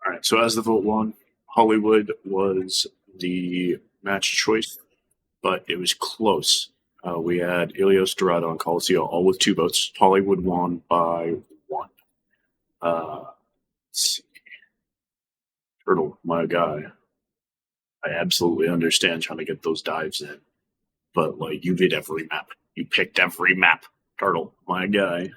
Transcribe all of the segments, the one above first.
All right. So as the vote won, Hollywood was the match choice, but it was close. We had Ilios, Dorado, and Coliseo all with 2 votes. Hollywood won by 1. Let's see. Turtle, my guy. I absolutely understand trying to get those dives in, but like you did every map. You picked every map. Turtle, my guy.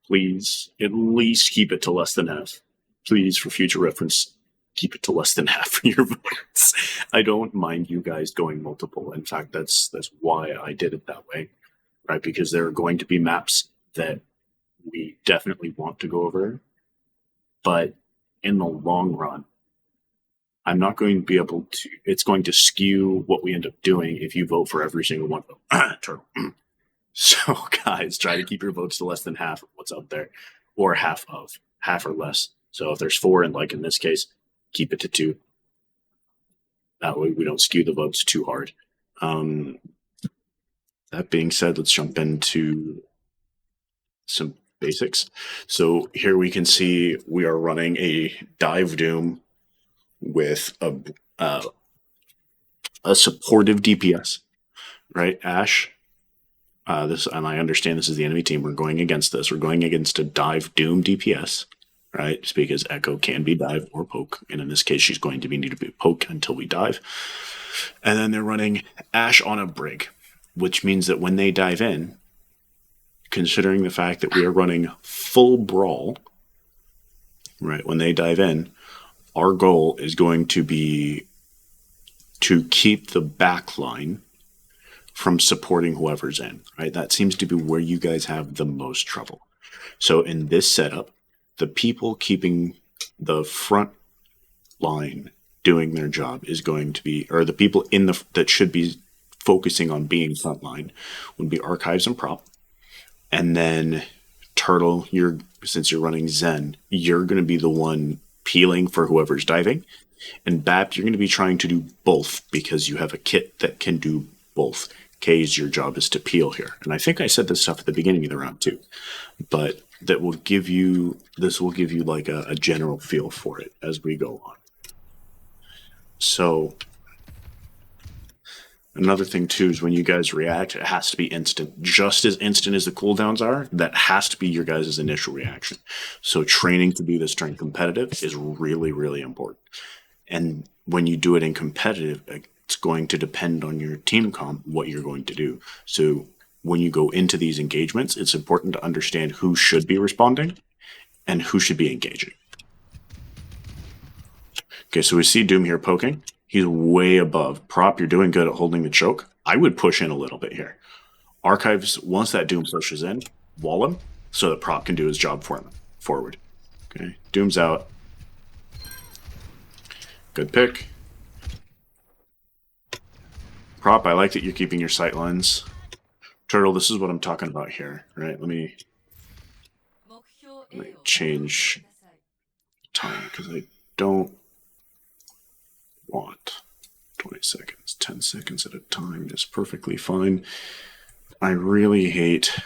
Please at least keep it to less than half. Please, for future reference, keep it to less than half for your votes. I don't mind you guys going multiple. In fact, that's why I did it that way, right? Because there are going to be maps that we definitely want to go over, but in the long run, I'm not going to be able to. It's going to skew what we end up doing if you vote for every single one of them. Turtle. So, guys, try to keep your votes to less than half of what's out there, or half or less. So, if there's 4, and like in this case, keep it to 2. That way, we don't skew the votes too hard. That being said, let's jump into some basics. So here we can see we are running a dive doom with a supportive DPS, right? Ash. And I understand this is the enemy team. We're going against this. We're going against a dive doom DPS, right? Just because Echo can be dive or poke, and in this case, she's going to need to be poke until we dive. And then they're running Ash on a Brig, which means that when they dive in, considering the fact that we are running full brawl, right? When they dive in, our goal is going to be to keep the back line from supporting whoever's in, right? That seems to be where you guys have the most trouble. So in this setup, the people keeping the front line doing their job is going to be, or the people in the that should be focusing on being frontline would be Archives and Prop. And then Turtle, since you're running Zen, you're going to be the one peeling for whoever's diving. And Bap, you're going to be trying to do both because you have a kit that can do both. K's, your job is to peel here. And I think I said this stuff at the beginning of the round too. But this will give you like a general feel for it as we go on. So another thing too is when you guys react, it has to be instant. Just as instant as the cooldowns are, that has to be your guys' initial reaction. So training to do this during competitive is really, really important. And when you do it in competitive, it's going to depend on your team comp what you're going to do. So when you go into these engagements, it's important to understand who should be responding and who should be engaging. Okay, so we see Doom here poking. He's way above. Prop, you're doing good at holding the choke. I would push in a little bit here. Archives, once that Doom pushes in, wall him so that Prop can do his job for him forward. Okay, Doom's out. Good pick. Prop, I like that you're keeping your sight lines. Turtle, this is what I'm talking about here, right? Let me change time because I don't want 20 seconds. 10 seconds at a time is perfectly fine. I really hate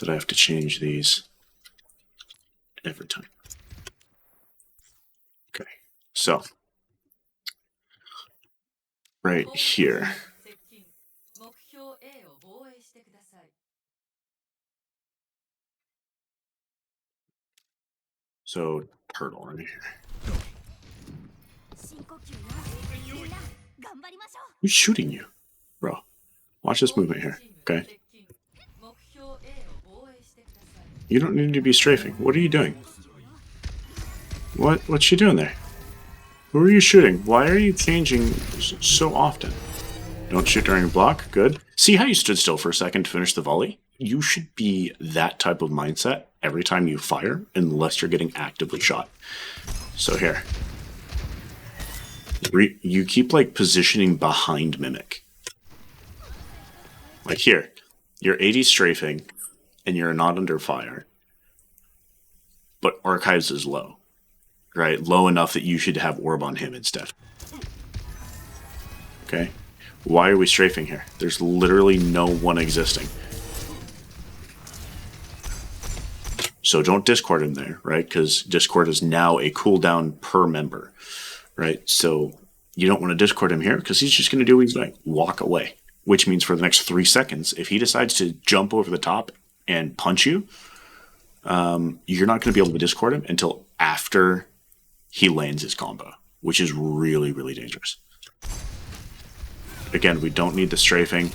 that I have to change these every time. Okay, so right here. So Turtle right here. Who's shooting you? Bro, watch this movement here, okay? You don't need to be strafing. What are you doing? What's she doing there? Who are you shooting? Why are you changing so often? Don't shoot during a block. Good. See how you stood still for a second to finish the volley? You should be that type of mindset every time you fire, unless you're getting actively shot. So here. You keep like positioning behind Mimic. Like here. You're 80 strafing, and you're not under fire. But Archives is low. Right? Low enough that you should have Orb on him instead. Okay? Why are we strafing here? There's literally no one existing. So don't Discord him there, right? Because Discord is now a cooldown per member, right? So you don't want to Discord him here because he's just going to do what he's doing, walk away. Which means for the next 3 seconds, if he decides to jump over the top and punch you, you're not going to be able to Discord him until after he lands his combo, which is really, really dangerous. Again, we don't need the strafing.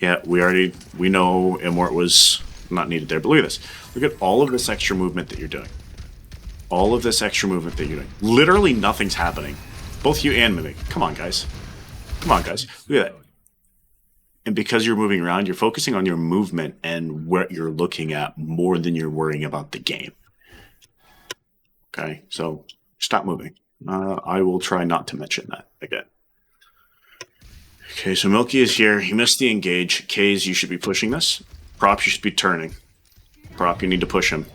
Yeah, we know Immort was not needed there, but look at this. Look at all of this extra movement that you're doing. All of this extra movement that you're doing. Literally nothing's happening. Both you and Mimic. Come on, guys. Come on, guys. Look at that. And because you're moving around, you're focusing on your movement and what you're looking at more than you're worrying about the game. Okay, so stop moving. I will try not to mention that again. Okay, so Milky is here. He missed the engage. Kays, you should be pushing this. Prop, you should be turning. Prop, you need to push him.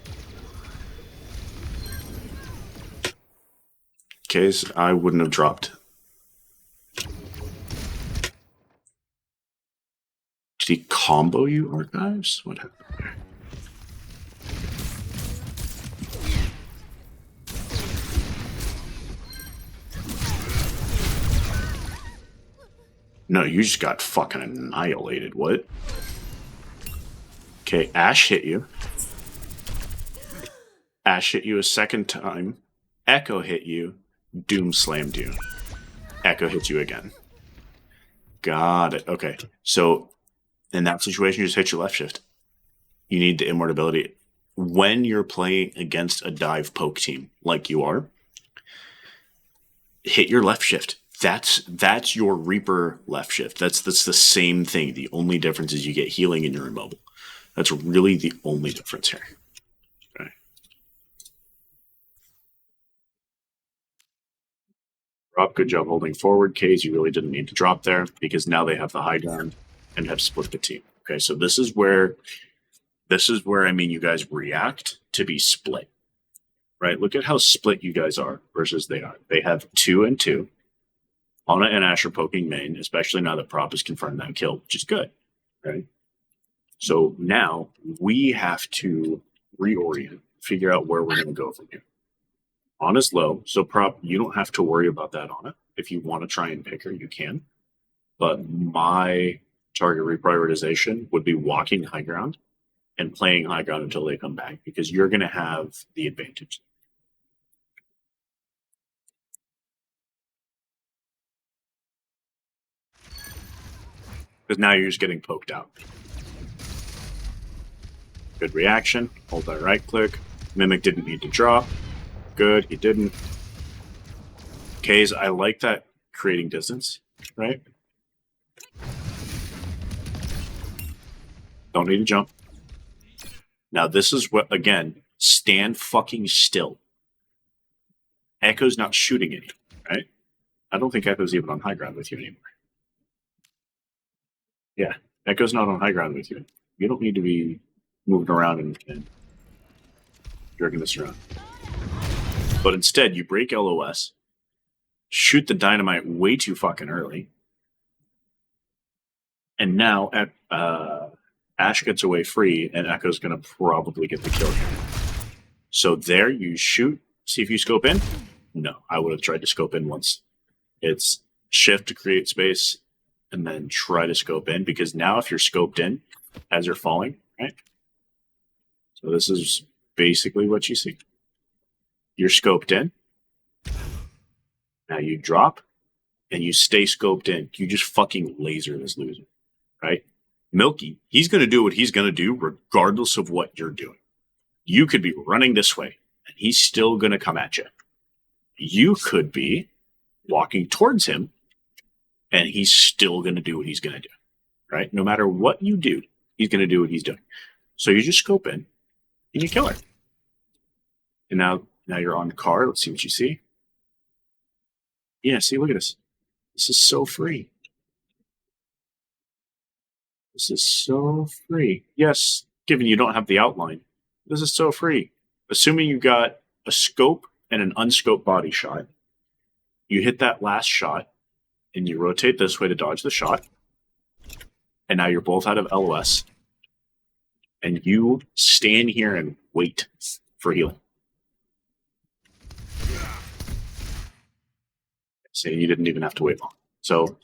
Kays, I wouldn't have dropped. Did he combo you, Archives? What happened there? No, you just got fucking annihilated. What? Okay, Ashe hit you. Ashe hit you a second time. Echo hit you. Doom slammed you. Echo hit you again. Got it. Okay. So in that situation, you just hit your left shift. You need the immortality. When you're playing against a dive poke team like you are, hit your left shift. That's your Reaper left shift. That's the same thing. The only difference is you get healing and you're immobile. That's really the only difference here. Okay. Rob, good job holding forward. Kays, you really didn't need to drop there because now they have the high ground and have split the team. Okay, so this is where I mean you guys react to be split. Right? Look at how split you guys are versus they are. They have 2 and 2. Ana and Ashe are poking main, especially now that Prop has confirmed that kill, which is good. Right? So now we have to reorient, figure out where we're going to go from here. Ana's low, so Prop, you don't have to worry about that, Ana. If you want to try and pick her, you can. But my target reprioritization would be walking high ground and playing high ground until they come back, because you're going to have the advantage. Because now you're just getting poked out. Good reaction. Hold that right click. Mimic didn't need to drop. Good, he didn't. Kays, I like that creating distance, right? Don't need to jump. Now this is what, again, stand fucking still. Echo's not shooting at you, right? I don't think Echo's even on high ground with you anymore. Yeah, Echo's not on high ground with you. You don't need to be moving around and jerking this around. But instead, you break LOS, shoot the dynamite way too fucking early, and now Ashe gets away free, and Echo's going to probably get the kill here. So there, you shoot, see if you scope in. No, I would have tried to scope in once. It's shift to create space, and then try to scope in, because now if you're scoped in as you're falling, right? So this is basically what you see. You're scoped in. Now you drop, and you stay scoped in. You just fucking laser this loser, right? Milky, he's going to do what he's going to do regardless of what you're doing. You could be running this way, and he's still going to come at you. You could be walking towards him, and he's still going to do what he's going to do, right? No matter what you do, he's going to do what he's doing. So you just scope in, and you kill her. And now you're on car. Let's see what you see. Yeah, see, look at this. This is so free. This is so free. Yes, given you don't have the outline, this is so free. Assuming you got a scope and an unscoped body shot, you hit that last shot, and you rotate this way to dodge the shot, and now you're both out of LOS. and you stand here and wait for healing. So you didn't even have to wait long. So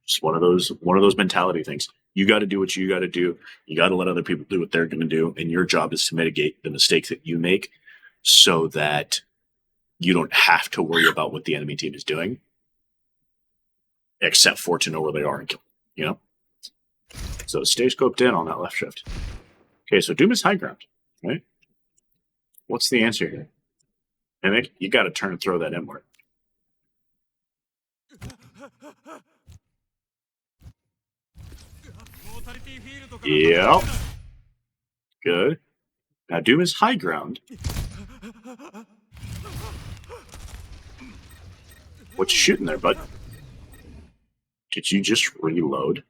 just one of those mentality things. You got to do what you got to do. You got to let other people do what they're going to do, and your job is to mitigate the mistakes that you make, so that you don't have to worry about what the enemy team is doing, except for to know where they are and kill. You know. So stay scoped in on that left shift. Okay, so Doom is high ground, right? What's the answer here? Mimic, you got to turn and throw that inward. Yep. Good. Now Doom is high ground. What you shooting there, bud? Did you just reload?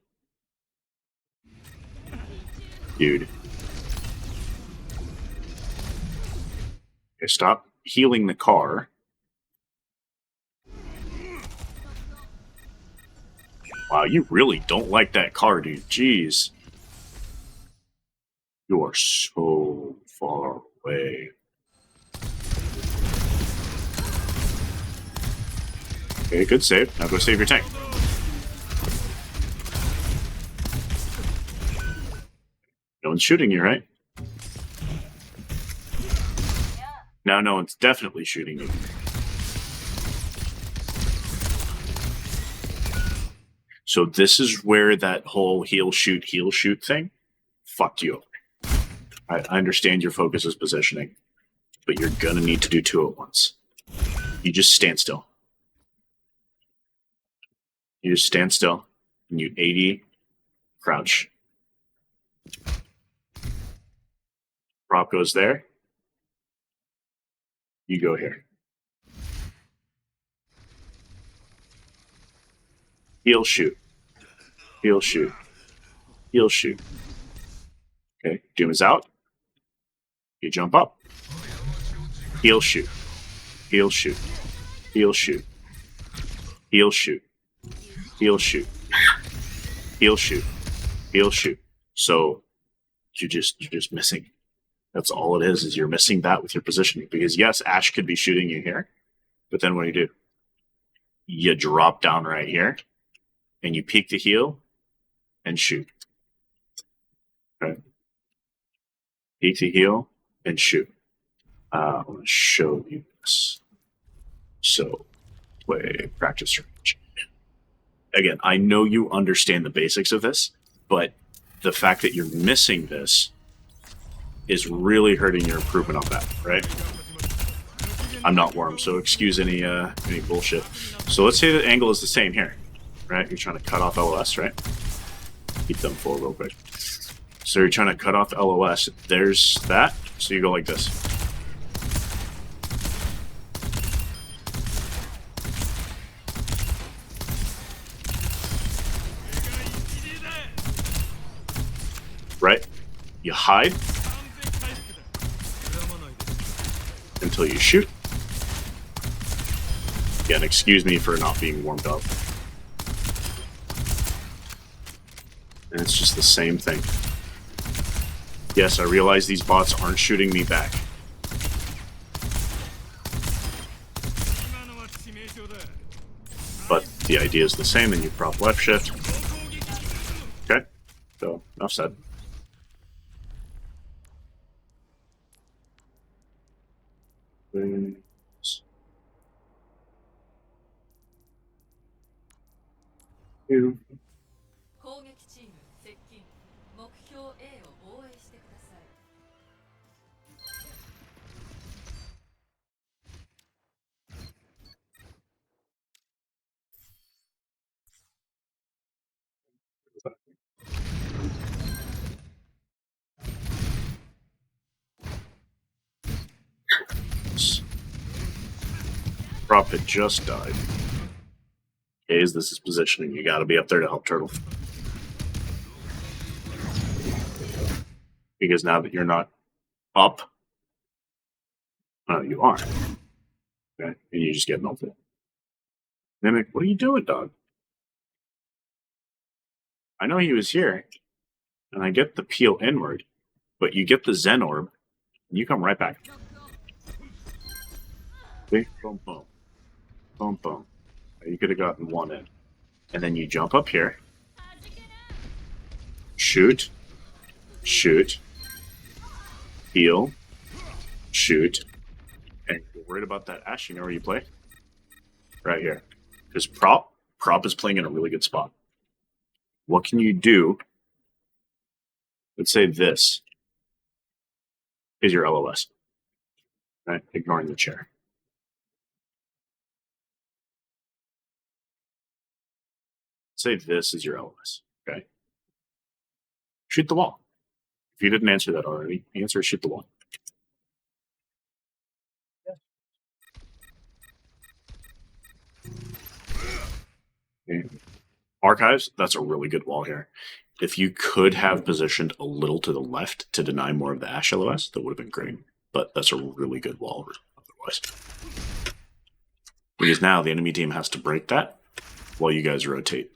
Dude. Okay, stop healing the car. Wow, you really don't like that car, dude. Jeez. You are so far away. Okay, good save. Now go save your tank. No one's shooting you, right? Now no one's definitely shooting you. So this is where that whole heal shoot thing fucked you over. I understand your focus is positioning, but you're gonna need to do two at once. You just stand still. You just stand still, and you 80 crouch. Prop goes there. You go here. Heal shoot. Heal shoot. Heal shoot. Okay, Doom is out. You jump up. Heal shoot. Heal shoot. Heal shoot. Heal shoot. Heal shoot. Heal shoot. Heal shoot. So you're just missing. That's all it is you're missing that with your positioning. Because yes, Ash could be shooting you here, but then what do? You drop down right here, and you peek the heal, and shoot. Okay. Peek the heal, and shoot. I'm going to show you this. So, play practice range. Again, I know you understand the basics of this, but the fact that you're missing this is really hurting your improvement on that, right? I'm not Worm, so excuse any bullshit. So let's say the angle is the same here, right? You're trying to cut off LOS, right? Keep them full real quick. So you're trying to cut off LOS. There's that. So you go like this. Right? You hide until you shoot. Again, excuse me for not being warmed up. And it's just the same thing. Yes, I realize these bots aren't shooting me back. But the idea is the same, and you prop left shift. Okay, so enough said. Two. Prop had just died. Okay, this is positioning. You gotta be up there to help Turtle. Because now that you're not up, you are. Okay, and you just get melted. Mimic, what are you doing, dog? I know he was here, and I get the peel inward, but you get the Zen Orb, and you come right back. See? Boom, boom. Boom, boom. You could have gotten one in. And then you jump up here. Shoot. Shoot. Heal. Shoot. And if you're worried about that Ash, you know where you play? Right here. Because Prop is playing in a really good spot. What can you do? Let's say this is your LOS. Right? Ignoring the chair. Say this is your LOS. Okay? Shoot the wall. If you didn't answer that already, the answer is shoot the wall. Okay. Archives, that's a really good wall here. If you could have positioned a little to the left to deny more of the Ash LOS, that would have been great. But that's a really good wall otherwise. Because now the enemy team has to break that while you guys rotate.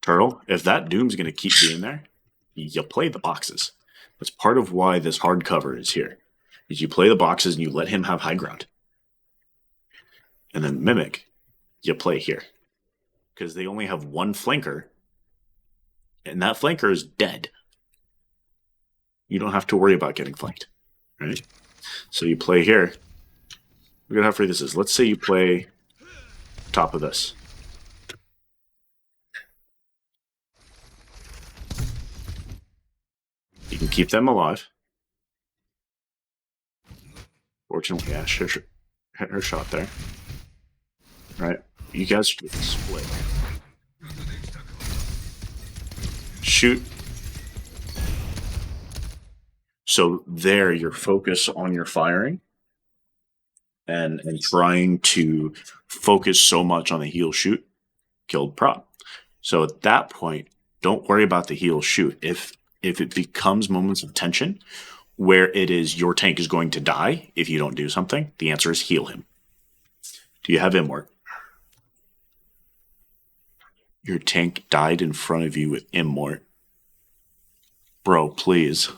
Turtle, if that Doom's going to keep being there, you play the boxes. That's part of why this hard cover is here. Is you play the boxes and you let him have high ground. And then Mimic, you play here. Because they only have one flanker, and that flanker is dead. You don't have to worry about getting flanked, right? So you play here. Look at how free this is. Let's say you play top of this. You can keep them alive. Fortunately, Ash hit her shot there. Right? You guys should split. Shoot. So there, your focus on your firing and trying to focus so much on the heal shoot killed Prop. So at that point, don't worry about the heal shoot. If it becomes moments of tension where it is your tank is going to die if you don't do something, the answer is heal him. Do you have Immort? Your tank died in front of you with Immort. Bro, please.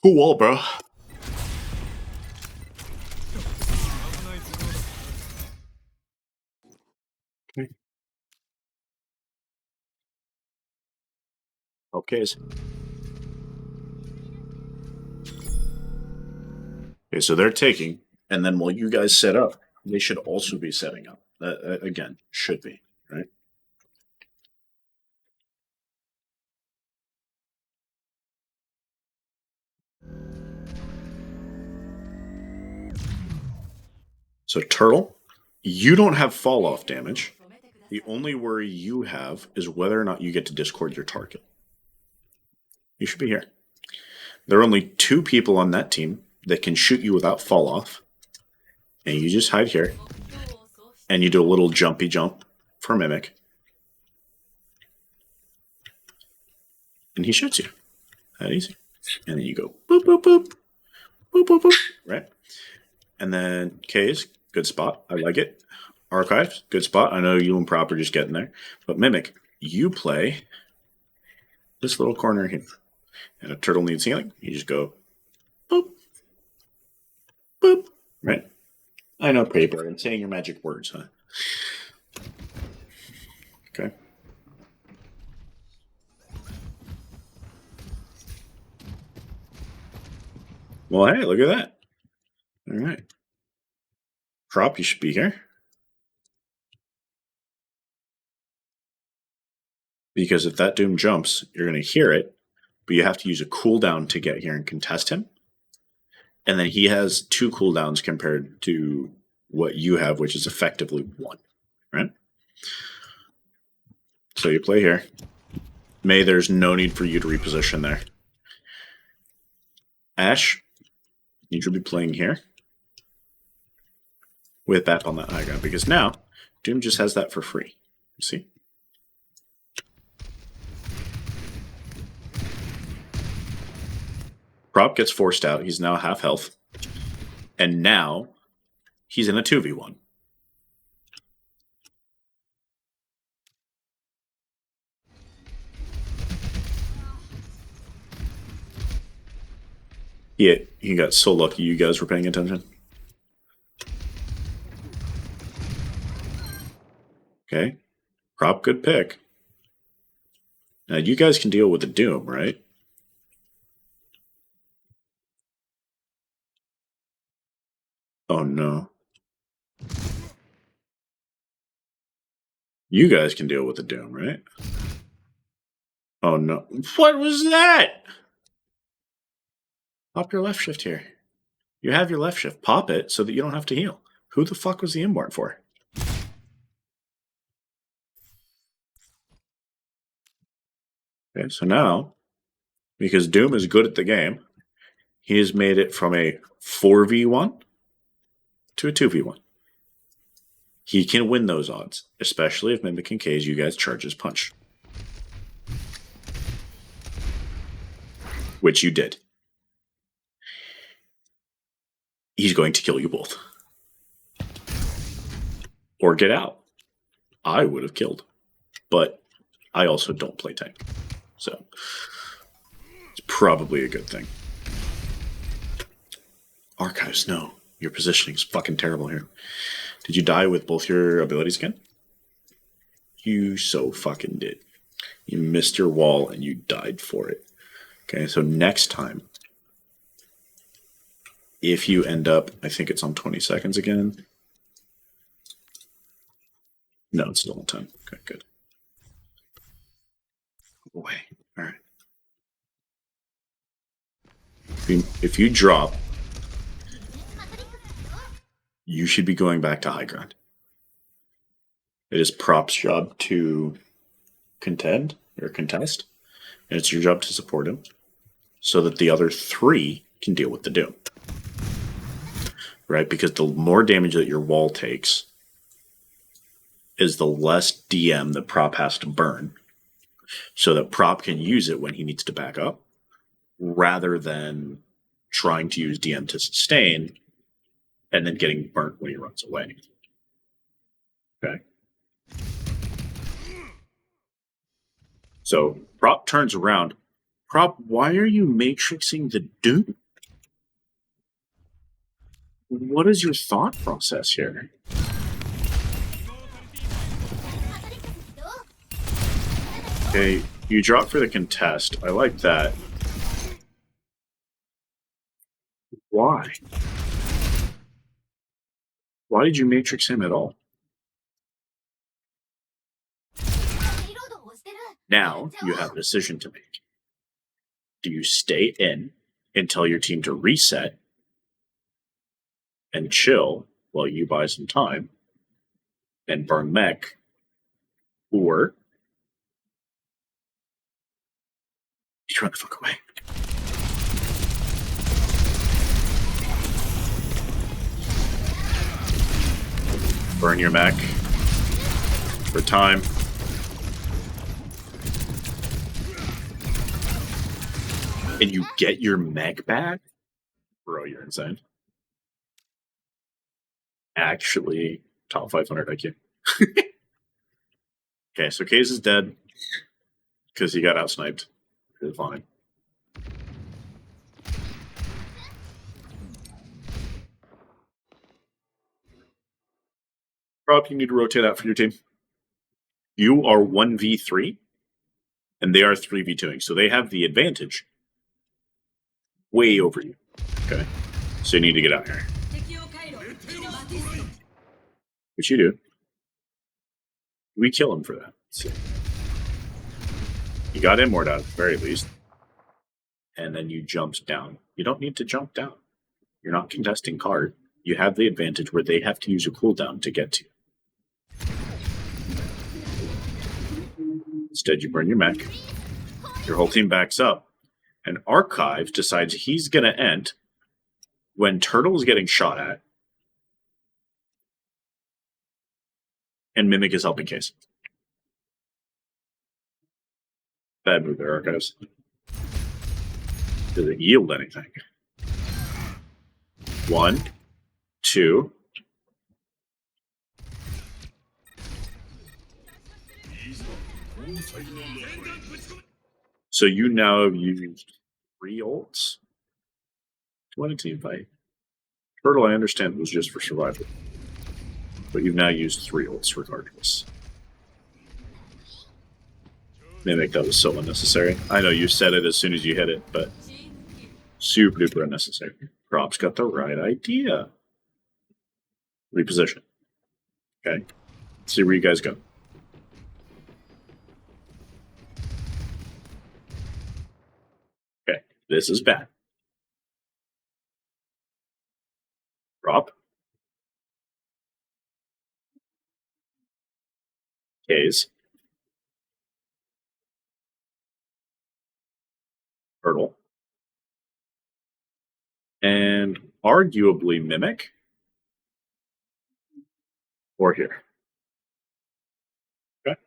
Cool wall, bro. Okay. Okay. Okay, so they're taking, and then while you guys set up, they should also be setting up. Again, should be, right? So Turtle, you don't have fall off damage. The only worry you have is whether or not you get to discord your target. You should be here. There are only 2 people on that team that can shoot you without fall off. And you just hide here. And you do a little jumpy jump for Mimic. And he shoots you. That easy. And then you go boop, boop, boop. Boop, boop, boop. Right? And then K's, good spot. I like it. Archives, good spot. I know you and Prop are just getting there. But Mimic, you play this little corner here. And a turtle needs healing. You just go boop, boop. Right? I know, pretty bird. I'm saying your magic words, huh? Okay. Well, hey, look at that. All right. Prop, you should be here. Because if that Doom jumps, you're going to hear it, but you have to use a cooldown to get here and contest him. And then he has 2 cooldowns compared to what you have, which is effectively 1, right? So you play here. May, there's no need for you to reposition there. Ash, you should be playing here with that on that high ground, because now Doom just has that for free. You see? Prop gets forced out. He's now half health. And now he's in a 2v1. Yeah, he got so lucky you guys were paying attention. Okay. Prop, good pick. Now you guys can deal with the Doom, right? Oh no. You guys can deal with the Doom, right? Oh no. What was that? Pop your left shift here. You have your left shift. Pop it so that you don't have to heal. Who the fuck was the inborn for? Okay, so now, because Doom is good at the game, he has made it from a 4v1 to a 2v1. He can win those odds, especially if Mimicking K's you guys charge his punch. Which you did. He's going to kill you both. Or get out. I would have killed. But I also don't play tank. So it's probably a good thing. Archives, no. Your positioning is fucking terrible here. Did you die with both your abilities again? You so fucking did. You missed your wall and you died for it. Okay, so next time, if you end up, I think it's on 20 seconds again. No, it's still on 10. Okay, good. Away. All right. If you drop, you should be going back to high ground. It is Prop's job to contend or contest, and it's your job to support him so that the other three can deal with the Doom. Right? Because the more damage that your wall takes is the less DM that Prop has to burn so that Prop can use it when he needs to back up rather than trying to use DM to sustain and then getting burnt when he runs away. Okay. So Prop turns around. Prop, why are you matrixing the Doom? What is your thought process here? Okay, you drop for the contest. I like that. Why? Why did you matrix him at all? Now you have a decision to make. Do you stay in and tell your team to reset and chill while you buy some time and burn mech, or you run the fuck away? Burn your mech for time. And you get your mech back? Bro, you're insane. Actually, top 500 IQ. Okay, so Case is dead because he got outsniped. It's fine. Prop, you need to rotate out for your team. You are 1v3, and they are 3v2ing, so they have the advantage way over you. Okay, so you need to get out here. Which you do. We kill him for that. So you got Immort out at the very least. And then you jumped down. You don't need to jump down. You're not contesting card. You have the advantage where they have to use a cooldown to get to you. Instead, you burn your mech. Your whole team backs up. And Archives decides he's going to end when Turtle is getting shot at. And Mimic is helping Case. Bad move there, Archives. Does it yield anything? 1, 2. So you now have used 3 ults to win a team fight. Turtle, I understand, was just for survival. But you've now used 3 ults regardless. Mimic, that was so unnecessary. I know you said it as soon as you hit it, but super duper unnecessary. Prop's got the right idea. Reposition. Okay. See where you guys go. Okay. This is bad. Prop. K's. Turtle. And arguably Mimic. Or here. Okay.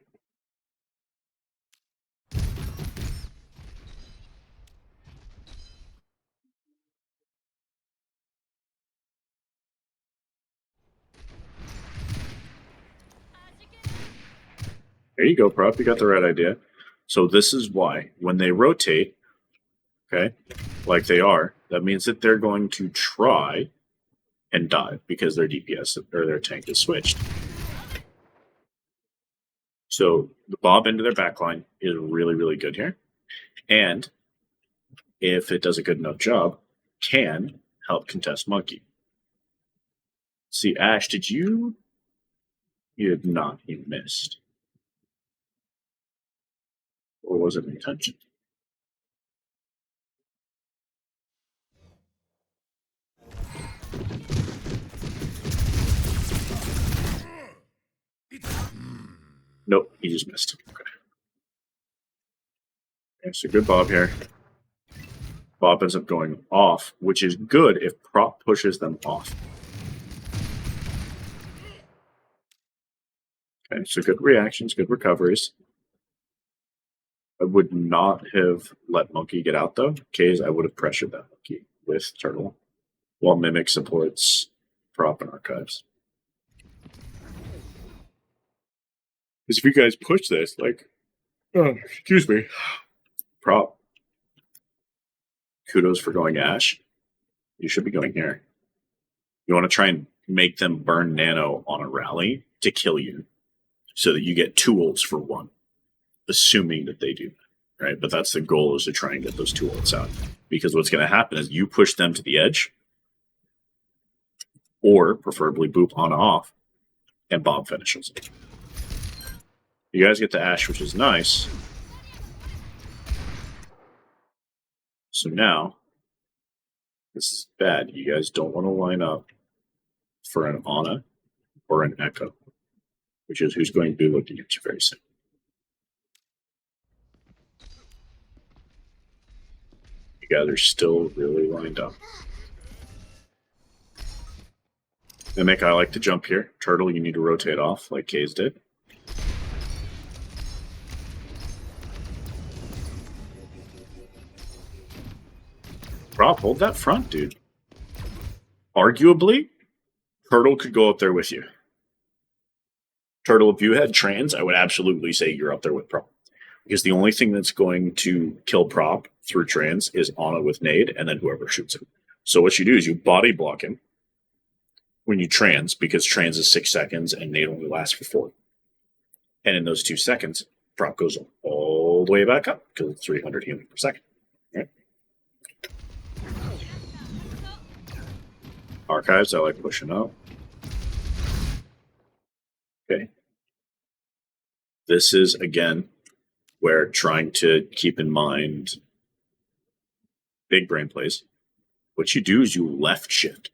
There you go, Prop. You got the right idea. So this is why when they rotate, okay, like they are, that means that they're going to try and dive because their DPS or their tank is switched. So the Bob into their backline is really, really good here. And if it does a good enough job, can help contest Monkey. See, Ash, did you? You did not. You missed. Or was it intention? Nope, he just missed. Okay. Okay, so good Bob here. Bob ends up going off, which is good if Prop pushes them off. Okay, so good reactions, good recoveries. I would not have let Monkey get out, though. Case, I would have pressured that Monkey with Turtle, while Mimic supports Prop and Archives. Because if you guys push this, like, excuse me, Prop, kudos for going Ash. You should be going here. You want to try and make them burn Nano on a rally to kill you so that you get 2 ults for 1, assuming that they do that, right? But that's the goal, is to try and get those 2 ults out. Because what's going to happen is you push them to the edge, or preferably boop on off, and Bob finishes it. You guys get the Ash, which is nice. So now, this is bad. You guys don't want to line up for an Ana or an Echo, which is who's going to be looking at you very soon. You guys are still really lined up. Mimic, I like to jump here. Turtle, you need to rotate off like Kaze did. Prop, hold that front, dude. Arguably, Turtle could go up there with you. Turtle, if you had trans, I would absolutely say you're up there with Prop. Because the only thing that's going to kill Prop through trans is Ana with nade, and then whoever shoots him. So what you do is you body block him when you trans, because trans is 6 seconds and nade only lasts for 4. And in those 2 seconds, Prop goes all the way back up because it's 300 healing per second. Right? Archives, I like pushing up. Okay. This is, again, where trying to keep in mind big brain plays. What you do is you left shift.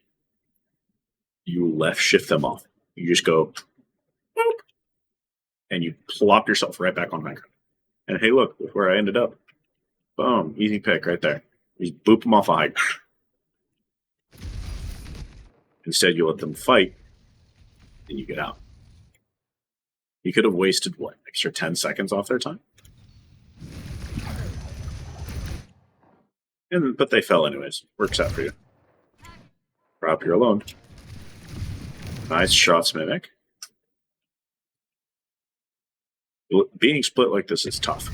You left shift them off. You just go, boop, and you plop yourself right back on high ground. And hey, look where I ended up. Boom, easy pick right there. You just boop them off a high ground. Instead, you let them fight, and you get out. You could have wasted, what, extra 10 seconds off their time? But they fell anyways. Works out for you. Prop, you're alone. Nice shots, Mimic. Being split like this is tough.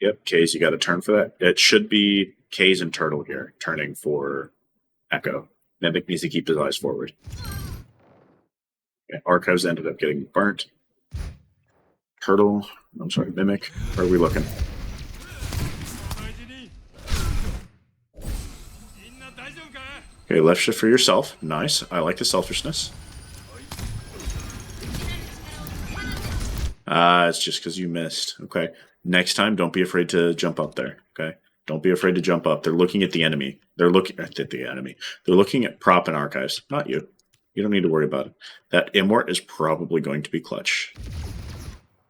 Yep, K's, you got to turn for that. It should be K's and Turtle here, turning for Echo. Mimic needs to keep his eyes forward. Okay, Archives ended up getting burnt. Turtle, I'm sorry, Mimic, where are we looking? Okay, left shift for yourself. Nice. I like the selfishness. It's just because you missed. Okay. Next time, don't be afraid to jump up there. Okay. Don't be afraid to jump up. They're looking at the enemy. They're looking at the enemy. They're looking at prop and archives, not you. You don't need to worry about it. That Immort is probably going to be clutch.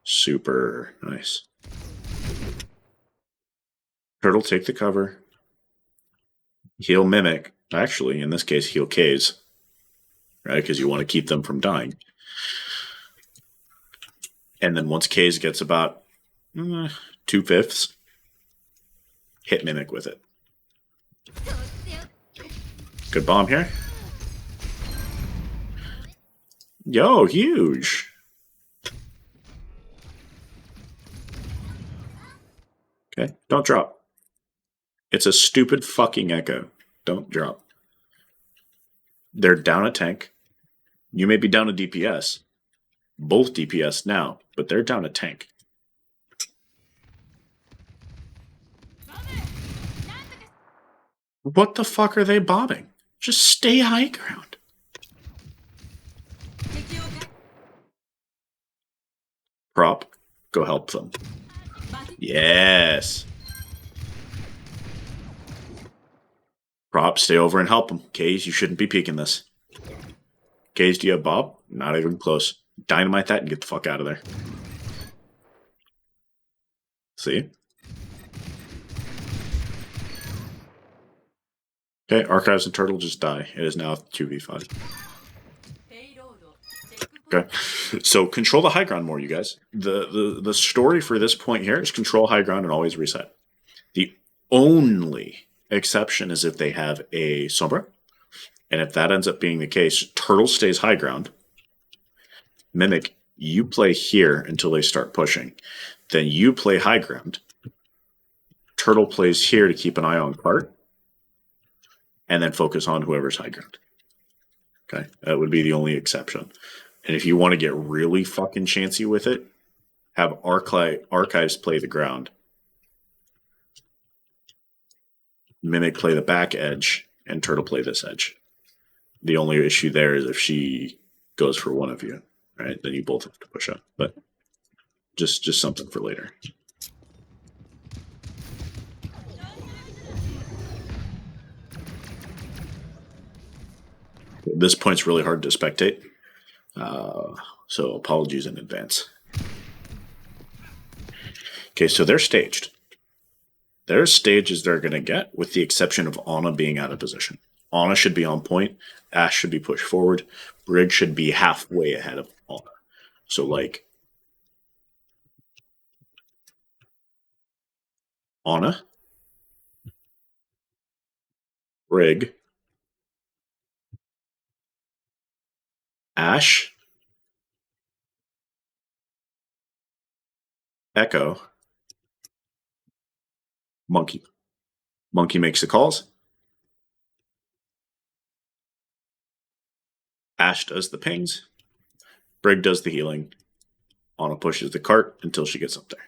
Super nice. Turtle, take the cover. Heal Mimic. Actually, in this case, heal K's. Right? Because you want to keep them from dying. And then once K's gets about 2/5, hit Mimic with it. Good bomb here. Yo, huge. Okay, don't drop. It's a stupid fucking Echo. Don't drop. They're down a tank. You may be down a DPS. Both DPS now, but they're down a tank. What the fuck are they bombing? Just stay high ground. Prop, go help them. Yes. Prop, stay over and help them. K's, you shouldn't be peeking this. K's, do you have Bob? Not even close. Dynamite that and get the fuck out of there. See? Okay, Archives and Turtle just die. It is now 2v5. Okay, so control the high ground more, you guys. The story for this point here is control high ground and always reset. The only exception is if they have a Sombra, and if that ends up being the case, Turtle stays high ground. Mimic, you play here until they start pushing. Then you play high ground. Turtle plays here to keep an eye on cart. And then focus on whoever's high ground. Okay, that would be the only exception. And if you want to get really fucking chancy with it, have Archives play the ground. Mimic play the back edge, and Turtle play this edge. The only issue there is if she goes for one of you, right? Then you both have to push up. But just something for later. This point's really hard to spectate, so apologies in advance. Okay, so they're staged. They're as staged as they're going to get, with the exception of Ana being out of position. Ana should be on point. Ashe should be pushed forward. Brig should be halfway ahead of Ana. So, like, Ana, Brig, Ashe, Echo, Monkey. Monkey makes the calls. Ashe does the pings. Brig does the healing. Ana pushes the cart until she gets up there.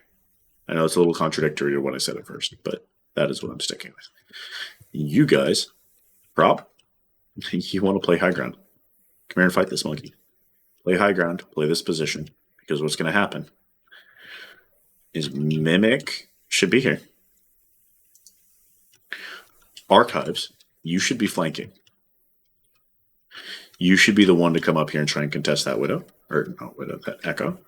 I know it's a little contradictory to what I said at first, but that is what I'm sticking with. You guys, Prop, you want to play high ground. Come here and fight this monkey. Play high ground, play this position, because what's going to happen is Mimic should be here. Archives, you should be flanking. You should be the one to come up here and try and contest that Widow. Or not Widow, that Echo.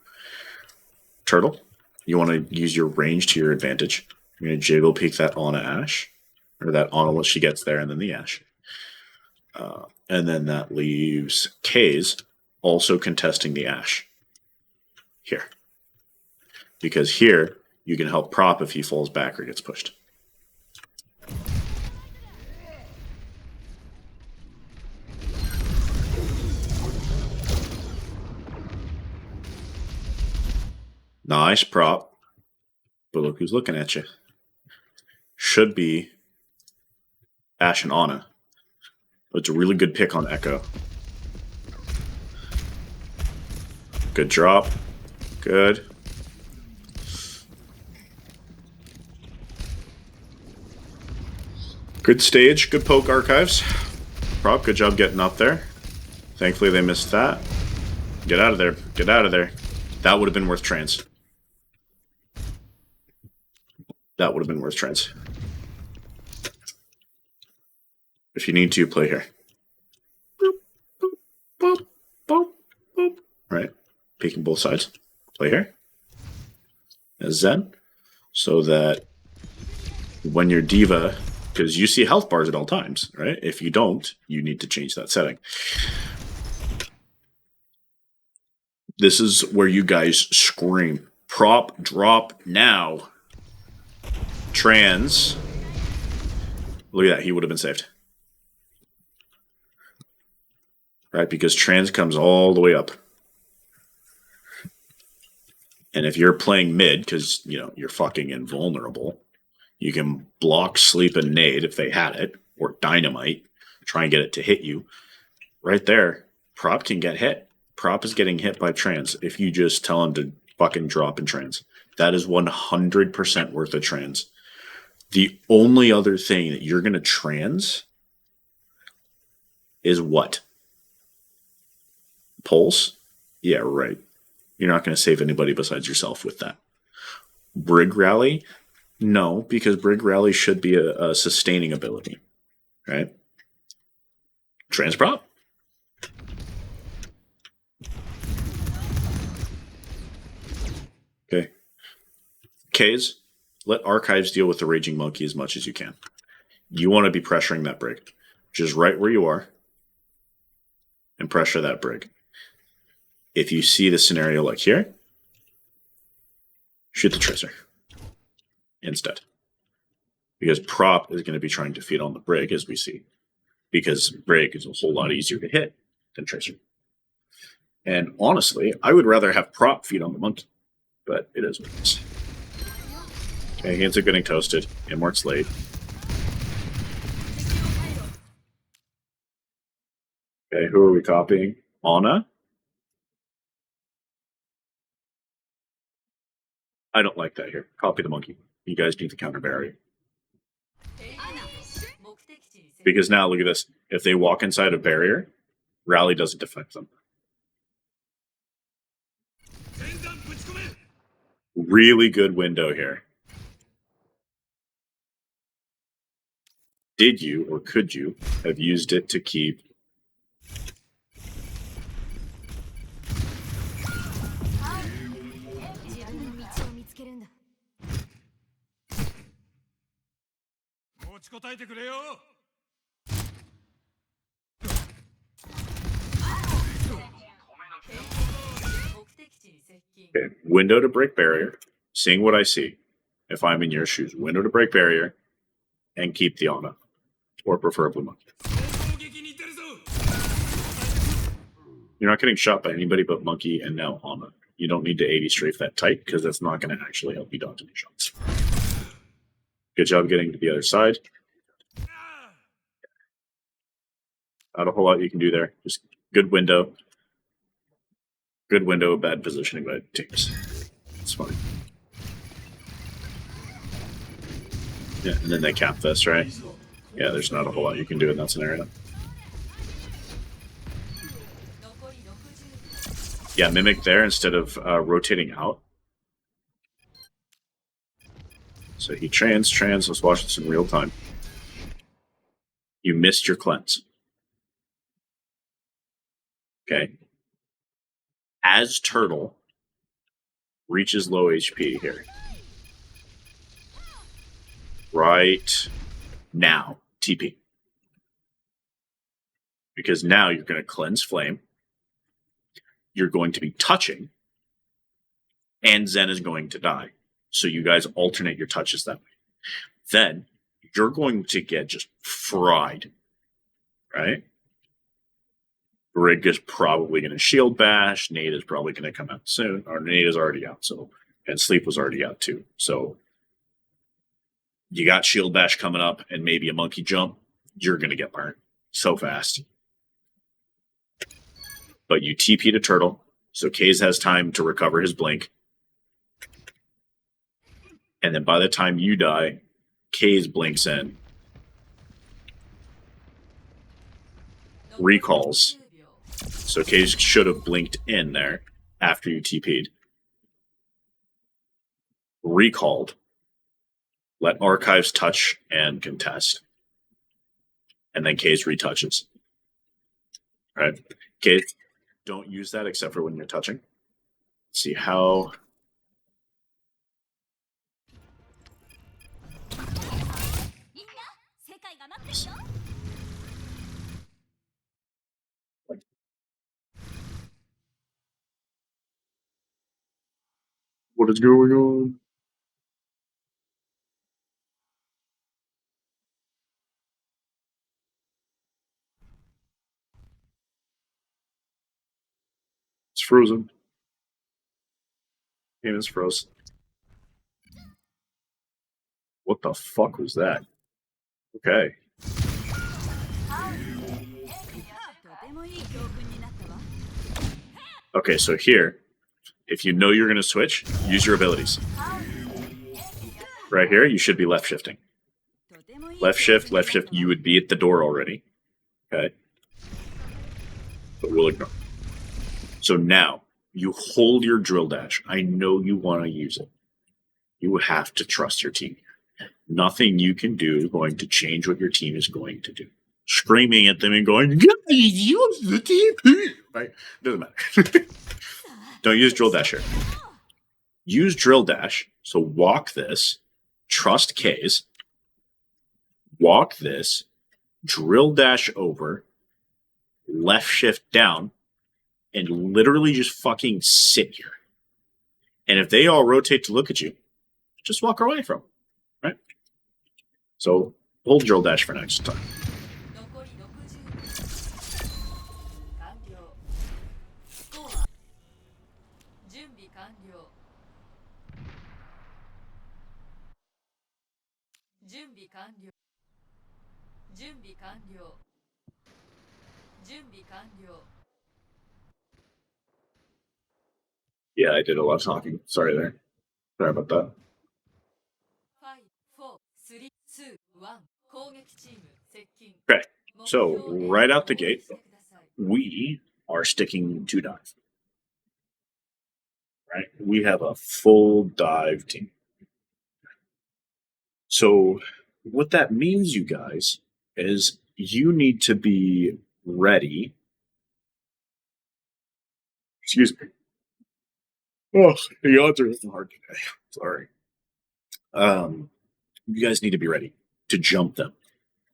Turtle, you want to use your range to your advantage. You're going to jiggle peek that Ana Ashe. Or that Ana once she gets there, and then the Ashe. And then that leaves K's also contesting the Ashe. Here. Because here, you can help Prop if he falls back or gets pushed. Nice prop. But look who's looking at you. Should be Ashe and Ana. But it's a really good pick on Echo. Good drop. Good. Good stage. Good poke, Archives. Prop, good job getting up there. Thankfully they missed that. Get out of there. Get out of there. That would have been worth trans. That would have been worth trans. If you need to, play here. Boop, boop, boop, boop, boop. Right. Peeking both sides. Play here. As Zen. So that when your diva, because you see health bars at all times, right? If you don't, you need to change that setting. This is where you guys scream. Prop, drop, now. Trans. Look at that, he would have been saved. Right, because trans comes all the way up. And if you're playing mid, because, you know, you're fucking invulnerable, you can block, sleep, and nade if they had it, or dynamite, try and get it to hit you. Right there, prop can get hit. Prop is getting hit by trans if you just tell him to fucking drop in trans. That is 100% worth a trans. The only other thing that you're going to trans is what? Pulse? Yeah, right. You're not going to save anybody besides yourself with that. Brig Rally? No, because Brig Rally should be a sustaining ability. Right? Trans prop? Okay. K's, let Archives deal with the Raging Monkey as much as you can. You want to be pressuring that Brig. Just right where you are and pressure that Brig. If you see the scenario like here, shoot the Tracer instead. Because prop is going to be trying to feed on the Brig, as we see. Because Brig is a whole lot easier to hit than Tracer. And honestly, I would rather have prop feed on the monkey. But it is what it is. Okay, he ends up getting toasted. Immort's late. Okay, who are we copying? Ana? I don't like that here. Copy the monkey. You guys need the counter barrier. Because now, look at this. If they walk inside a barrier, Rally doesn't affect them. Really good window here. Did you, or could you, have used it to keep... Okay, window to break barrier, seeing what I see. If I'm in your shoes, window to break barrier, and keep the Ana, or preferably monkey. You're not getting shot by anybody but monkey and now Ana. You don't need to 80 strafe that tight, because that's not going to actually help you dodge any shots. Good job getting to the other side. Not a whole lot you can do there. Just good window. Good window, bad positioning by teams. It's fine. Yeah, and then they cap this, right? Yeah, there's not a whole lot you can do in that scenario. Yeah, Mimic there instead of rotating out. So he trans. Let's watch this in real time. You missed your cleanse. Okay. As Turtle reaches low HP here. Right now, TP. Because now you're going to cleanse Flame. You're going to be touching. And Zen is going to die. So you guys alternate your touches that way. Then you're going to get just fried. Right? Brig is probably going to shield bash. Nade is probably going to come out soon. Or Nade is already out. So And sleep was already out too. So you got shield bash coming up and maybe a monkey jump. You're going to get burnt so fast. But you TP'd a turtle, so Kaze has time to recover his blink. And then by the time you die, Kaze blinks in, recalls. So Kaze should have blinked in there after you TP'd. Recalled. Let archives touch and contest. And then Kaze retouches. Right? Kaze, don't use that except for when you're touching. Let's see how. What is going on? It's frozen. Game is frozen. What the fuck was that? Okay. Okay, so here, if you know you're going to switch, use your abilities. Right here, you should be left shifting. Left shift, you would be at the door already. Okay. But we'll ignore. So now, you hold your drill dash. I know you want to use it. You have to trust your team. Nothing you can do is going to change what your team is going to do. Screaming at them and going, use the TP! Right? Doesn't matter. Don't use drill dash here. Use drill dash. So walk this. Trust Kaze. Walk this. Drill dash over. Left shift down. And literally just fucking sit here. And if they all rotate to look at you, just walk away from them. Right? So hold drill dash for next time. Yeah, I did a lot of talking. Sorry there. Sorry about that. 5, 4, 3, 2, 1. Okay, so right out the gate, we are sticking to dive. Right? We have a full dive team. So what that means, you guys, is you need to be ready. Excuse me. Oh, the odds are hitting hard today. Sorry. You guys need to be ready to jump them.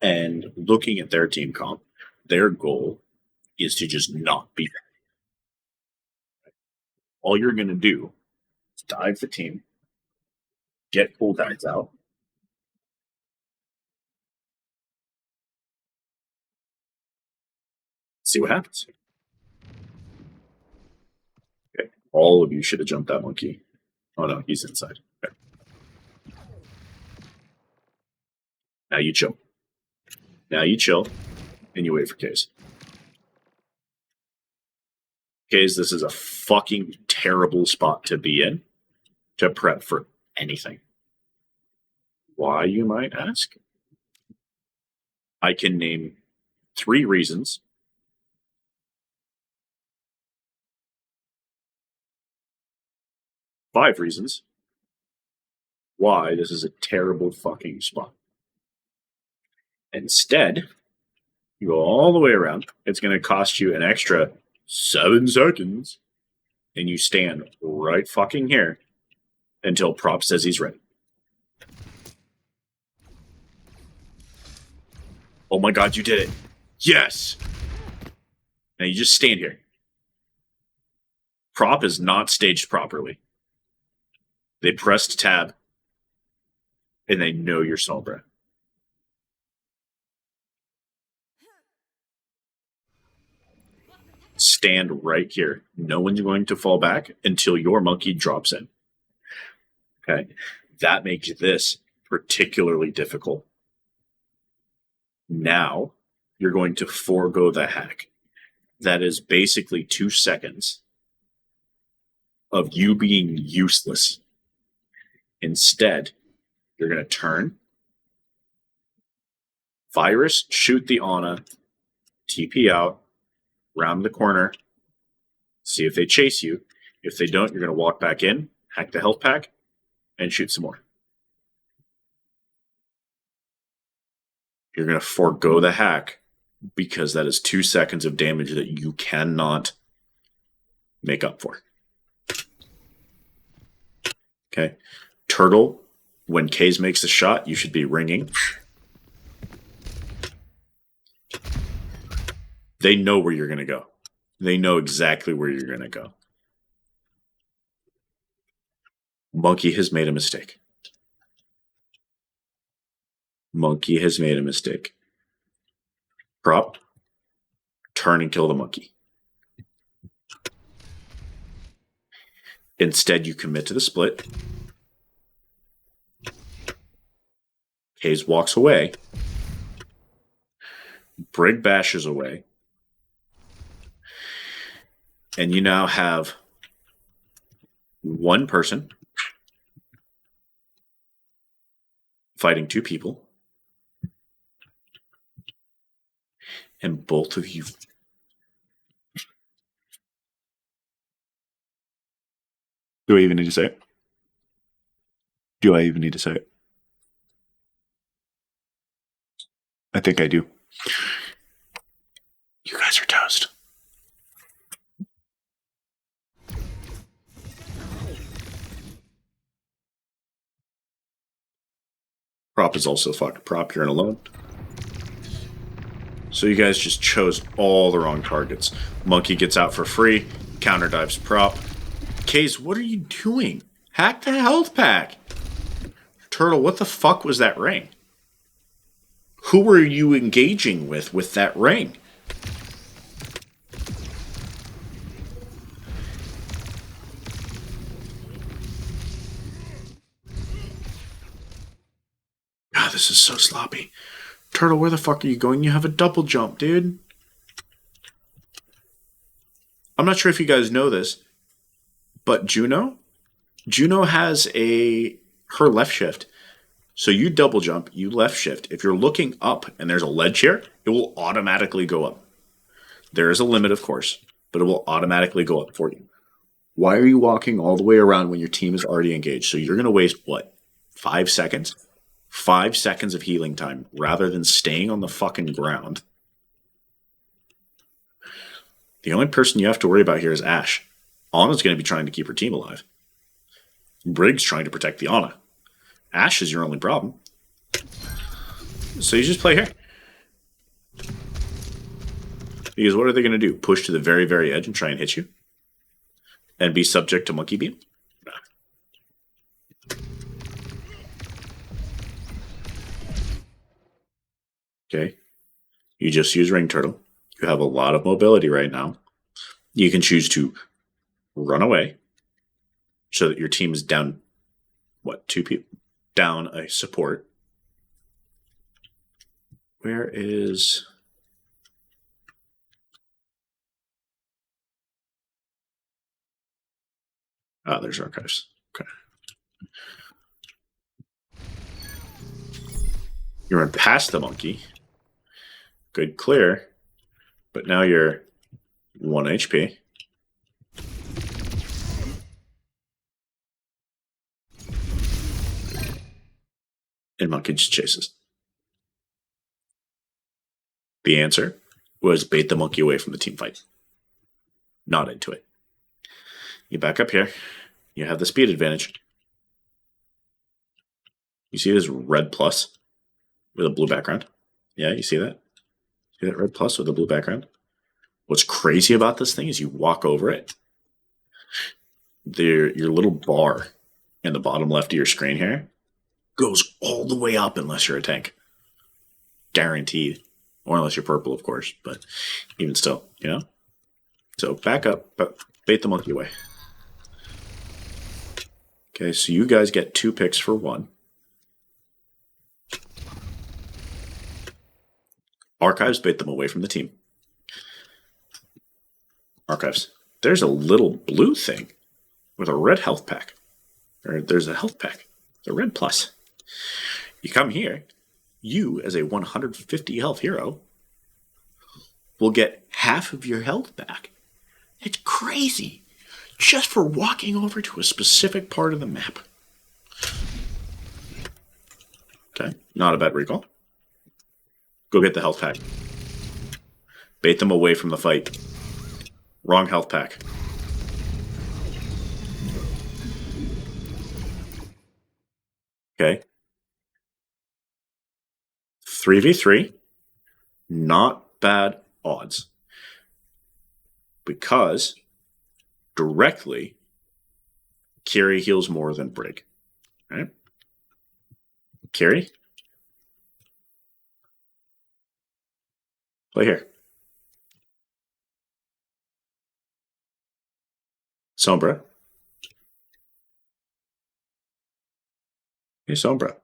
And looking at their team comp, their goal is to just not be there. All you're going to do is dive the team, get full dives out, see what happens. Okay, all of you should have jumped that monkey. Oh no, he's inside. Okay. Now you chill. And you wait for Kaze. Kaze, this is a fucking terrible spot to be in to prep for anything. Why, you might ask? I can name 3 reasons. 5 reasons why this is a terrible fucking spot. Instead, you go all the way around. It's going to cost you an extra 7 seconds. And you stand right fucking here until Prop says he's ready. Oh my god, you did it. Yes! Now you just stand here. Prop is not staged properly. They pressed tab. And they know you're Sombra. Stand right here. No one's going to fall back until your monkey drops in. Okay. That makes this particularly difficult. Now you're going to forego the hack. That is basically 2 seconds of you being useless. Instead, you're going to turn, Virus, shoot the Ana, TP out, round the corner, see if they chase you. If they don't, you're going to walk back in, hack the health pack, and shoot some more. You're going to forego the hack because that is 2 seconds of damage that you cannot make up for. Okay. Turtle, when Kaze makes the shot, you should be ringing. They know where you're going to go. They know exactly where you're going to go. Monkey has made a mistake. Monkey has made a mistake. Prop, turn and kill the monkey. Instead, you commit to the split. Kaze walks away. Brig bashes away. And you now have one person fighting 2 people. And both of you. Do I even need to say it? Do I even need to say it? I think I do. You guys are toast. Prop is also fucked. Prop, you're in alone. So you guys just chose all the wrong targets. Monkey gets out for free. Counter dives Prop. Kaze, what are you doing? Hack the health pack. Turtle, what the fuck was that ring? Who were you engaging with that ring? God, this is so sloppy. Turtle, where the fuck are you going? You have a double jump, dude. I'm not sure if you guys know this, but Juno has her left shift. So you double jump, you left shift. If you're looking up and there's a ledge here, it will automatically go up. There is a limit, of course, but it will automatically go up for you. Why are you walking all the way around when your team is already engaged? So you're going to waste, 5 seconds? 5 seconds of healing time rather than staying on the fucking ground. The only person you have to worry about here is Ashe. Ana's going to be trying to keep her team alive. Brig's trying to protect the Ana. Ashe is your only problem. So you just play here. Because what are they going to do? Push to the very, very edge and try and hit you? And be subject to Monkey Beam? Nah. Okay. You just use Ring Turtle. You have a lot of mobility right now. You can choose to run away so that your team is down, 2 people? Down a support. Where is... Ah, there's archives. Okay. You run past the monkey. Good clear. But now you're 1 HP. And monkey just chases. The answer was bait the monkey away from the team fight. Not into it. You back up here. You have the speed advantage. You see this red plus with a blue background? Yeah, you see that? See that red plus with a blue background? What's crazy about this thing is you walk over it. Your little bar in the bottom left of your screen here goes all the way up unless you're a tank. Guaranteed. Or unless you're purple, of course. But even still, So back up, but bait the monkey away. Okay, so you guys get 2 picks for 1. Archives bait them away from the team. Archives. There's a little blue thing with a red health pack. Or there's a health pack. It's a red plus. You come here, you as a 150 health hero will get half of your health back. It's crazy. Just for walking over to a specific part of the map. Okay, not a bad recall. Go get the health pack. Bait them away from the fight. Wrong health pack. Okay. 3v3. Not bad odds. Because directly, Kiri heals more than Brig. Right? Kiri? Play here. Sombra. Hey, Sombra.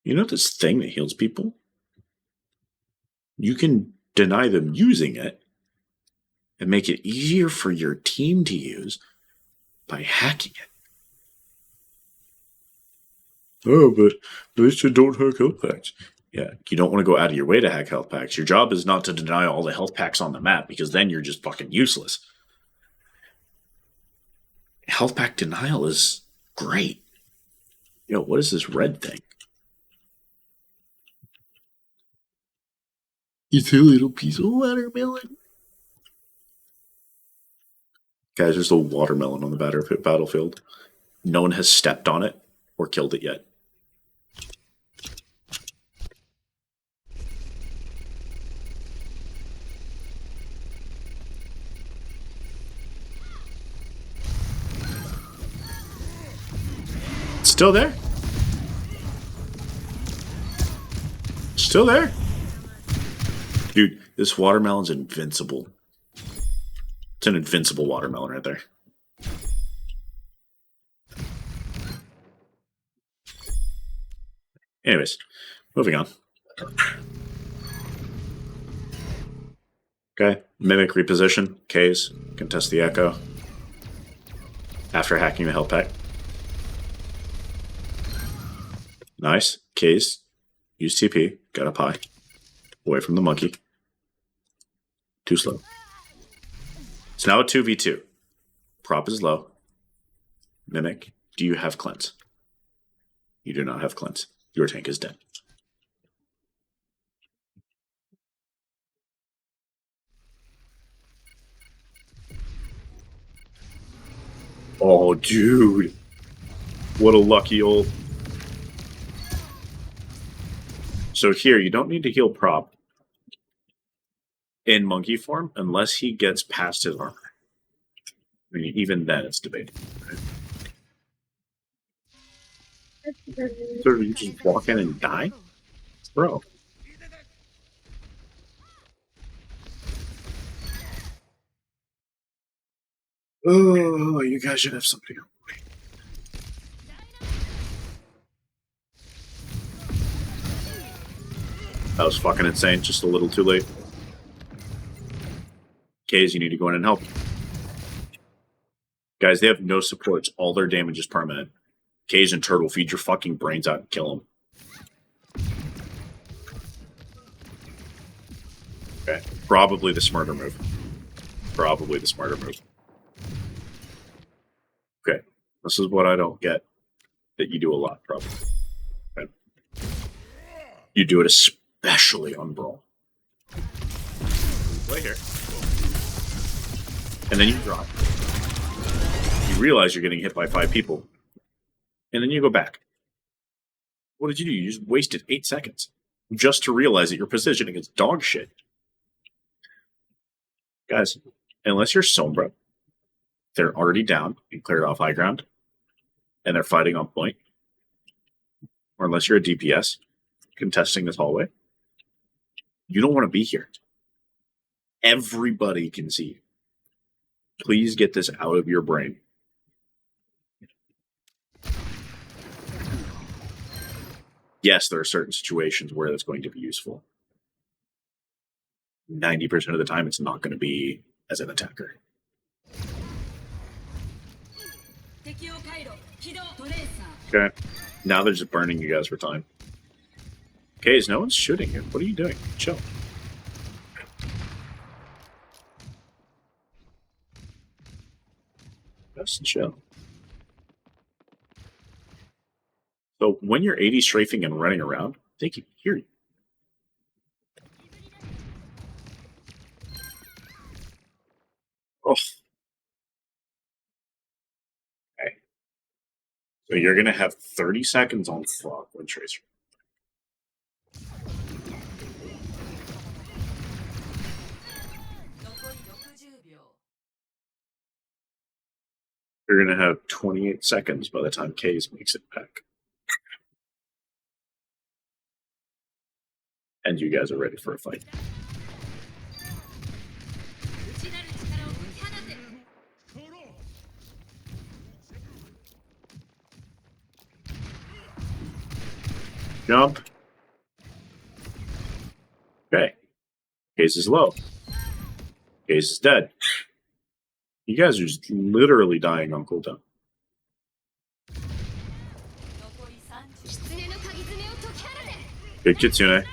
You know this thing that heals people? You can deny them using it and make it easier for your team to use by hacking it. Oh, but at least you don't hack health packs. Yeah, you don't want to go out of your way to hack health packs. Your job is not to deny all the health packs on the map, because then you're just fucking useless. Health pack denial is great. Yo, what is this red thing? It's a little piece of watermelon. Guys, there's a watermelon on the battlefield. No one has stepped on it or killed it yet. Still there? Still there? Dude, this watermelon's invincible. It's an invincible watermelon right there. Anyways, moving on. Okay, Mimic reposition. K's. Contest the Echo. After hacking the health pack. Nice. K's. Use TP. Got up high. Away from the monkey. Too slow. It's now a 2v2. Prop is low. Mimic, do you have cleanse? You do not have cleanse. Your tank is dead. Oh, dude. What a lucky old. So here, you don't need to heal prop in monkey form unless he gets past his armor. I mean, even then, it's debated. Right? So you just walk in and die? Bro. Oh, you guys should have something. That was fucking insane. Just a little too late. K's, you need to go in and help. Guys, they have no supports. All their damage is permanent. K's and Turtle, feed your fucking brains out and kill them. Okay. Probably the smarter move. Probably the smarter move. Okay. This is what I don't get. That you do a lot, probably. Okay. You do it especially on Brawl. Play here. And then you drop. You realize you're getting hit by 5 people. And then you go back. What did you do? You just wasted 8 seconds. Just to realize that your positioning is dog shit. Guys, unless you're Sombra, they're already down and cleared off high ground. And they're fighting on point. Or unless you're a DPS contesting this hallway. You don't want to be here. Everybody can see you. Please get this out of your brain. yes, there are certain situations where that's going to be useful. 90% of the time, it's not going to be as an attacker. Okay. Now they're just burning you guys for time. Okay, no one's shooting you. What are you doing? Chill. Just chill. So when you're 80 strafing and running around, they can hear you. Oh. Okay. So you're going to have 30 seconds on the clock when Tracer. You're going to have 28 seconds by the time Kaze makes it back. And you guys are ready for a fight. Jump. Okay. Kaze is low. Kaze is dead. You guys are just literally dying on cooldown. Good Kitsune.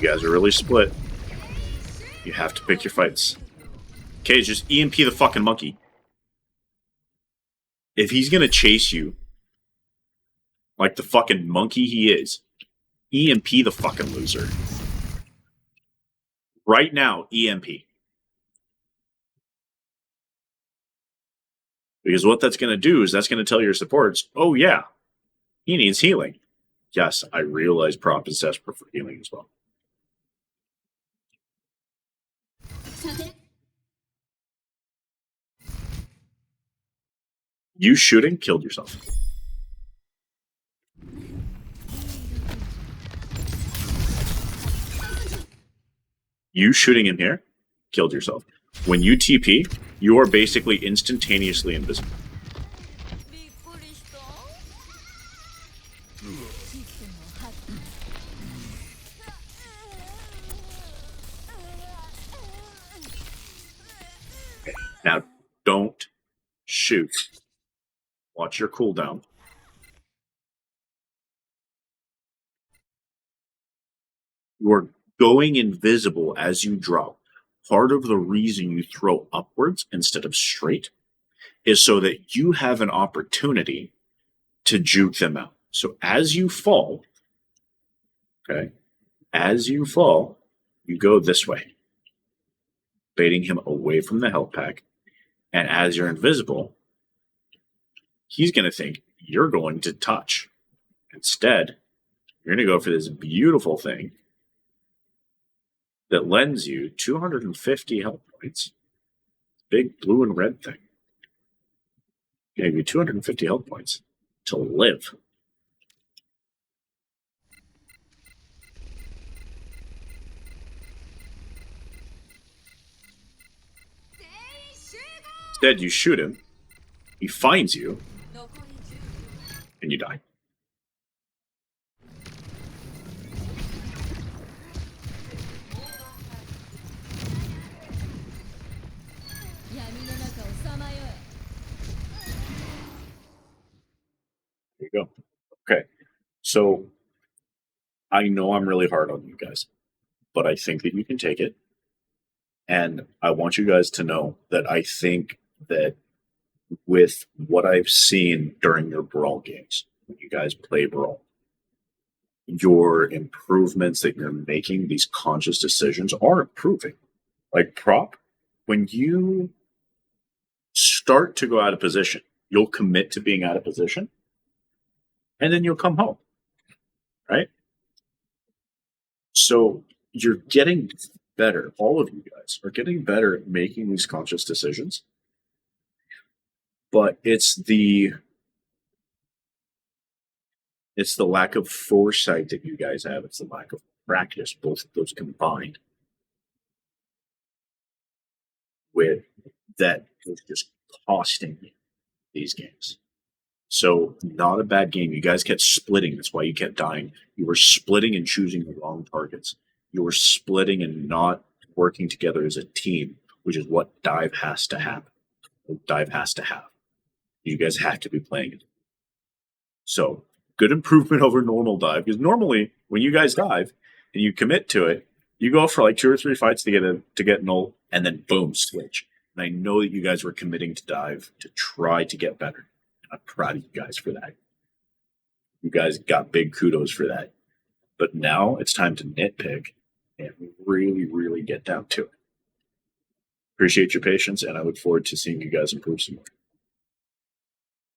You guys are really split. You have to pick your fights. Okay, just EMP the fucking monkey. If he's gonna chase you like the fucking monkey he is, EMP the fucking loser. Right now, EMP. Because what that's gonna do is that's gonna tell your supports, oh yeah, he needs healing. Yes, I realize Prop is desperate for healing as well. You shooting killed yourself. You shooting in here killed yourself. When you TP, you are basically instantaneously invisible. Now, don't shoot. Watch your cooldown. You are going invisible as you drop. Part of the reason you throw upwards instead of straight is so that you have an opportunity to juke them out. So as you fall, okay, as you fall, you go this way, baiting him away from the health pack. And as you're invisible, he's going to think you're going to touch. Instead, you're going to go for this beautiful thing that lends you 250 health points. Big blue and red thing. Give you 250 health points to live. Instead, you shoot him, he finds you, and you die. There you go. Okay. So I know I'm really hard on you guys, but I think that you can take it. And I want you guys to know that I think that with what I've seen during your Brawl games, when you guys play Brawl, your improvements that you're making, these conscious decisions are improving. Like Prop, when you start to go out of position, you'll commit to being out of position, and then you'll come home, right? So you're getting better. All of you guys are getting better at making these conscious decisions. But it's the lack of foresight that you guys have. It's the lack of practice, both of those combined, with that was just costing me these games. So not a bad game. You guys kept splitting. That's why you kept dying. You were splitting and choosing the wrong targets. You were splitting and not working together as a team, which is what dive has to have. Dive has to have. You guys have to be playing it. So good improvement over normal dive, because normally when you guys dive and you commit to it, you go for like 2 or 3 fights to get null, and then boom, switch. And I know that you guys were committing to dive to try to get better. I'm proud of you guys for that. You guys got big kudos for that. But now it's time to nitpick and really, really get down to it. Appreciate your patience, and I look forward to seeing you guys improve some more.